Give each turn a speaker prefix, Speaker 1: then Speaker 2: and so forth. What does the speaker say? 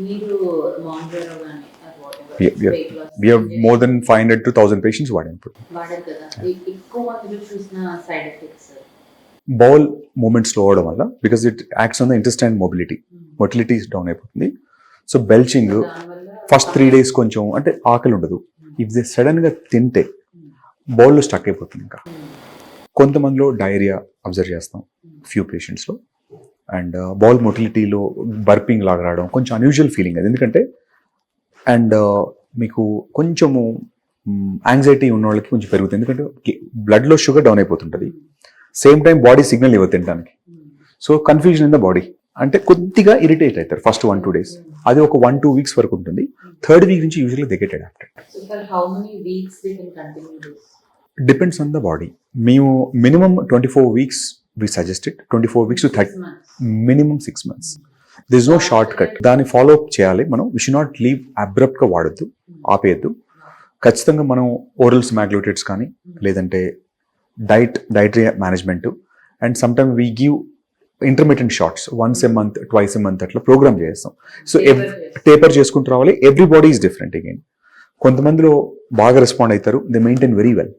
Speaker 1: మీరు మాంజరో గాని
Speaker 2: We have more than 500 to 1000 patients వాడాను ఇప్పుడు.
Speaker 1: వాడారు కదా, ఎక్కువ మందిలో చూసిన side effects.
Speaker 2: Bowl moment slow అవడం వల్ల, because it acts on the intestine motility down అయిపోతుంది. సో బెల్చింగ్ ఫస్ట్ 3 days కొంచెం అంటే ఆకలి ఉండదు. ఇఫ్ దే సడన్ గా తింటే బౌల్లో స్టక్ అయిపోతుంది. ఇంకా కొంతమందిలో డయేరియా అబ్జర్వ్ చేస్తాం ఫ్యూ పేషెంట్స్లో. అండ్ బౌల్ మొటిలిటీలో బర్పింగ్ లాగా రావడం కొంచెం అన్యూజువల్ ఫీలింగ్ అది. ఎందుకంటే అండ్ మీకు కొంచెము యాంగ్జైటీ ఉన్న వాళ్ళకి కొంచెం పెరుగుతుంది. ఎందుకంటే బ్లడ్లో షుగర్ డౌన్ అయిపోతుంటుంది, సేమ్ టైం బాడీ సిగ్నల్ ఇవ్వదు తినడానికి. So confusion in the body, అంటే కొద్దిగా ఇరిటేట్ అవుతారు ఫస్ట్ 1-2 days. అది ఒక 1-2 weeks వరకు ఉంటుంది. 3rd week నుంచి usually they get adapted. Depends on the body. మేము minimum 24 weeks we suggested, 24 weeks to 30, minimum 6 months. There is no shortcut. దాన్ని ఫాలో అప్ చేయాలి మనం. వి షుడ్ నాట్ లీవ్ అబ్రప్ట్గా వాడొద్దు, ఆపేయద్దు. ఖచ్చితంగా మనం ఓరల్ స్మాగ్లూటేట్స్ కానీ లేదంటే dietary management and some time we give intermediate shots once a month, twice a month అట్లా ప్రోగ్రామ్ చేస్తాం. సో టేపర్ చేసుకుంటూ రావాలి. Everybody is different. Again కొంతమందిలో బాగా రెస్పాండ్ అవుతారు, దే మెయింటైన్ వెరీ వెల్.